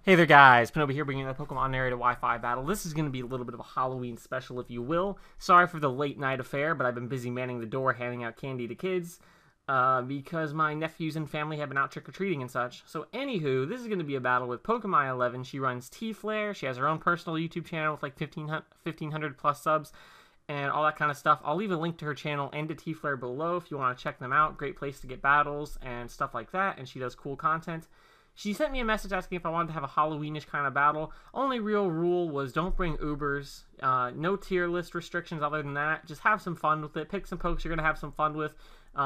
Hey there guys, Pinobi here bringing the Pokemon Narrated Wi-Fi battle. This is going to be a little bit of a Halloween special, if you will. Sorry for the late night affair, but I've been busy manning the door handing out candy to kids because my nephews and family have been out trick-or-treating and such. So anywho, this is going to be a battle with PokeMai11. She runs T-Flare. She has her own personal YouTube channel with like 1,500 plus subs and all that kind of stuff. I'll leave a link to her channel and to T-Flare below if you want to check them out. Great place to get battles and stuff like that, and she does cool content. She sent me a message asking if I wanted to have a Halloweenish kind of battle. Only real rule was don't bring Ubers. No tier list restrictions other than that. Just have some fun with it. Pick some pokes you're going to have some fun with.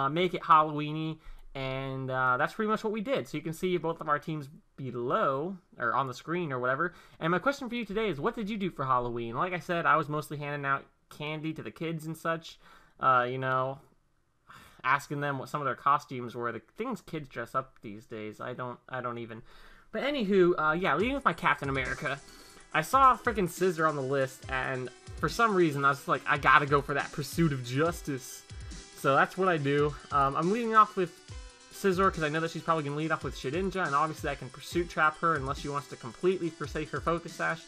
Make it Halloweeny. And that's pretty much what we did. So you can see both of our teams below, or on the screen or whatever. And my question for you today is, what did you do for Halloween? Like I said, I was mostly handing out candy to the kids and such. Asking them what some of their costumes were. The things kids dress up these days, I don't even. But anywho, yeah, leading with my Captain America. I saw freaking Scissor on the list, and for some reason I was like, I gotta go for that pursuit of justice. So that's what I do. I'm leading off with Scissor because I know that she's probably gonna lead off with Shedinja, and obviously I can pursuit trap her unless she wants to completely forsake her Focus Sash.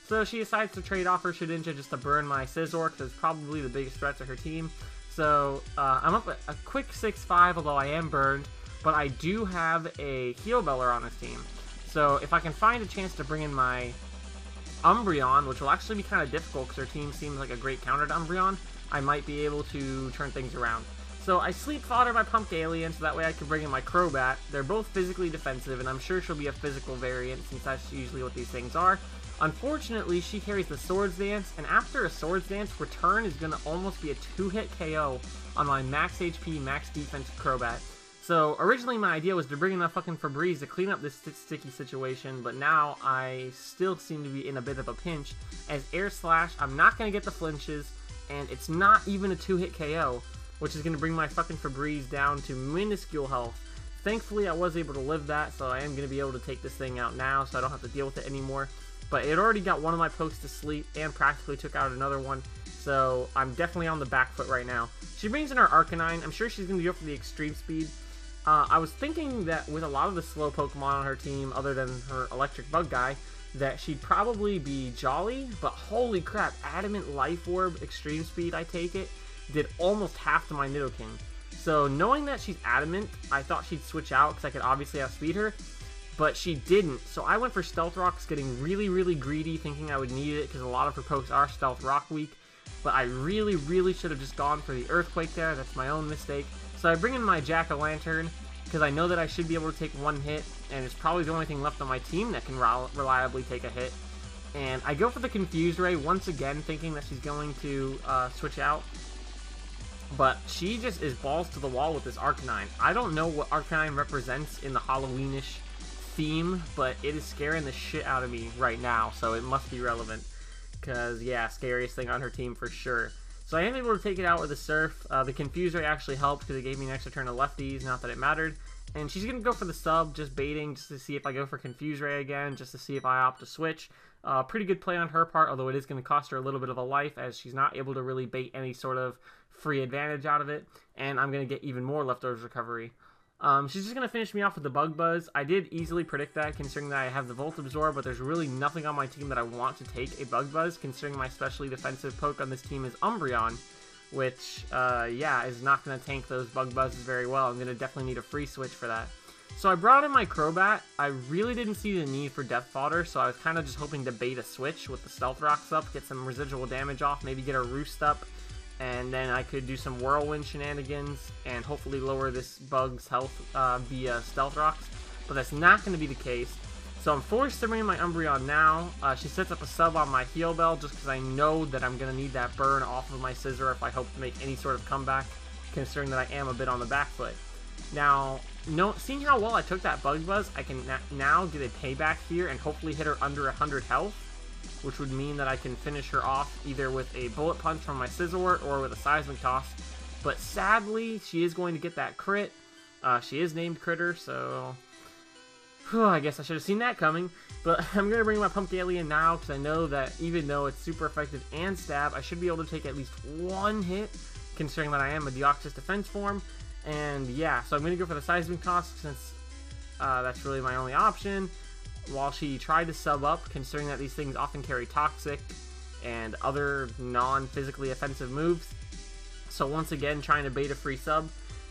So she decides to trade off her Shedinja just to burn my Scizor because it's probably the biggest threat to her team. So, I'm up a quick 6-5, although I am burned, but I do have a Heal Beller on this team. So, if I can find a chance to bring in my Umbreon, which will actually be kind of difficult because her team seems like a great counter to Umbreon, I might be able to turn things around. So, I Sleep Fodder my Pumpgallion, so that way I can bring in my Crobat. They're both physically defensive, and I'm sure she'll be a physical variant, since that's usually what these things are. Unfortunately, she carries the Swords Dance, and after a Swords Dance, Return is going to almost be a 2-hit KO on my max HP, max defense Crobat. So, originally my idea was to bring in that fucking Febreze to clean up this sticky situation, but now I still seem to be in a bit of a pinch. As Air Slash, I'm not going to get the flinches, and it's not even a 2-hit KO, which is going to bring my fucking Febreze down to minuscule health. Thankfully, I was able to live that, so I am going to be able to take this thing out now, so I don't have to deal with it anymore. But it already got one of my pokes to sleep and practically took out another one. So I'm definitely on the back foot right now. She brings in her Arcanine. I'm sure she's going to go for the extreme speed. I was thinking that with a lot of the slow Pokemon on her team, other than her electric bug guy, that she'd probably be Jolly. But holy crap, Adamant Life Orb extreme speed, I take it, did almost half to my Nidoking. So knowing that she's Adamant, I thought she'd switch out because I could obviously outspeed her. But she didn't, so I went for Stealth Rocks, getting really greedy, thinking I would need it, because a lot of her pokes are Stealth Rock weak. But I really should have just gone for the Earthquake there. That's my own mistake. So I bring in my Jack-O-Lantern, because I know that I should be able to take one hit, and it's probably the only thing left on my team that can reliably take a hit. And I go for the Confuse Ray once again, thinking that she's going to switch out. But she just is balls to the wall with this Arcanine. I don't know what Arcanine represents in the Halloweenish theme, but it is scaring the shit out of me right now, so it must be relevant. Because, yeah, scariest thing on her team for sure. So I am able to take it out with a Surf. The Confuse Ray actually helped because it gave me an extra turn of lefties, not that it mattered. And she's going to go for the sub, just baiting, just to see if I go for Confuse Ray again, just to see if I opt to switch. Pretty good play on her part, although it is going to cost her a little bit of a life, as she's not able to really bait any sort of free advantage out of it. And I'm going to get even more leftovers recovery. She's just going to finish me off with the Bug Buzz. I did easily predict that, considering that I have the Volt Absorb, but there's really nothing on my team that I want to take a Bug Buzz, considering my specially defensive poke on this team is Umbreon, which, yeah, is not going to tank those Bug Buzzes very well. I'm going to definitely need a free switch for that. So I brought in my Crobat. I really didn't see the need for Death Fodder, so I was kind of just hoping to bait a switch with the Stealth Rocks up, get some residual damage off, maybe get a Roost up, and then I could do some Whirlwind shenanigans and hopefully lower this bug's health via Stealth Rocks. But that's not going to be the case. So I'm forced to bring in my Umbreon now. She sets up a sub on my Heal Bell just because I know that I'm going to need that burn off of my Scizor if I hope to make any sort of comeback, considering that I am a bit on the back foot. Now, seeing how well I took that Bug Buzz, I can now get a payback here and hopefully hit her under 100 health, which would mean that I can finish her off either with a Bullet Punch from my Scizor or with a Seismic Toss. But sadly, she is going to get that crit. She is named Critter, so I guess I should have seen that coming. But I'm going to bring my Pumpgallion now, because I know that even though it's super effective and stab, I should be able to take at least one hit, considering that I am a Deoxys defense form. And yeah, so I'm going to go for the Seismic Toss, since that's really my only option. while she tried to sub up, considering that these things often carry Toxic and other non-physically offensive moves. So once again, trying to bait a free sub.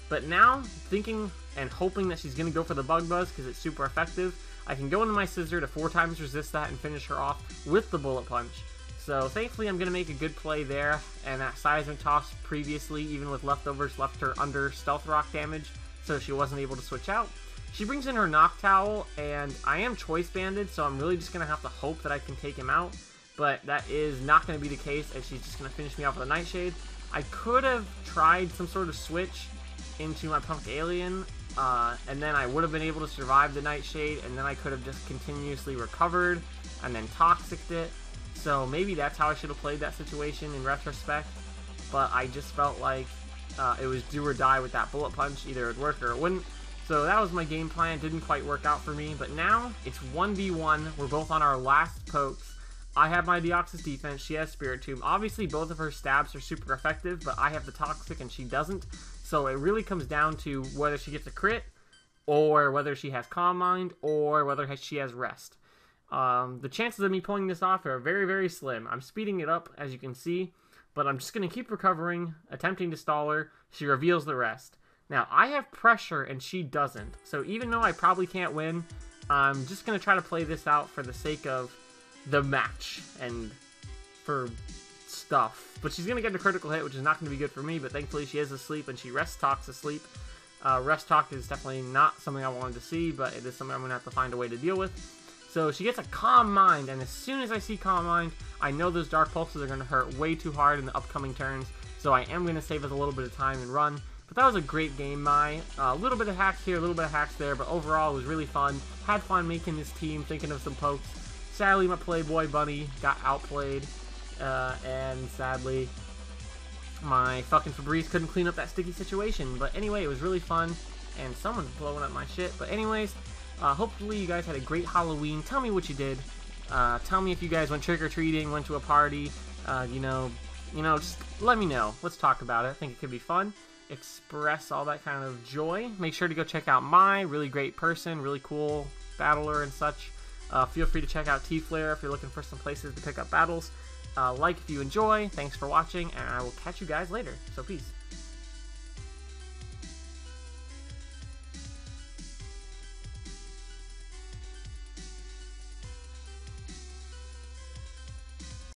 But now, thinking and hoping that she's going to go for the Bug Buzz because it's super effective, I can go into my Scissor to 4 times resist that and finish her off with the Bullet Punch. So thankfully I'm going to make a good play there, and that Seismic Toss previously, even with leftovers, left her under Stealth Rock damage, so she wasn't able to switch out. She brings in her Noctowl, and I am Choice Banded, so I'm really just going to have to hope that I can take him out, but that is not going to be the case, as she's just going to finish me off with a Nightshade. I could have tried some sort of switch into my Punk Alien, and then I would have been able to survive the Nightshade, and then I could have just continuously recovered, and then Toxic'd it. So maybe that's how I should have played that situation in retrospect, but I just felt like it was do or die with that Bullet Punch. Either it would work or it wouldn't. So that was my game plan. Didn't quite work out for me, but now it's 1v1. We're both on our last pokes. I have my Deoxys defense. She has Spirit Tomb. Obviously, both of her stabs are super effective, but I have the Toxic and she doesn't. So it really comes down to whether she gets a crit, or whether she has Calm Mind, or whether she has Rest. The chances of me pulling this off are very, very slim. I'm speeding it up, as you can see, but I'm just going to keep recovering, attempting to stall her. She reveals the rest. Now, I have pressure, and she doesn't. So even though I probably can't win, I'm just going to try to play this out for the sake of the match and for stuff. But she's going to get a critical hit, which is not going to be good for me, but thankfully she is asleep, and she Rest Talks asleep. Rest Talk is definitely not something I wanted to see, but it is something I'm going to have to find a way to deal with. So she gets a Calm Mind, and as soon as I see Calm Mind, I know those Dark Pulses are going to hurt way too hard in the upcoming turns, so I am going to save us a little bit of time and run. But that was a great game, Mai. A little bit of hacks here, a little bit of hacks there, but overall it was really fun. Had fun making this team, thinking of some pokes. Sadly, my Playboy Bunny got outplayed, and sadly, my fucking Febreze couldn't clean up that sticky situation. But anyway, it was really fun, and someone's blowing up my shit. But anyways, hopefully you guys had a great Halloween. Tell me what you did. Tell me if you guys went trick-or-treating, went to a party, just let me know. Let's talk about it. I think it could be fun. Express all that kind of joy. Make sure to go check out Mai, really great person, really cool battler and such. Feel free to check out T-Flare if you're looking for some places to pick up battles. Like if you enjoy. Thanks for watching, and I will catch you guys later. So peace.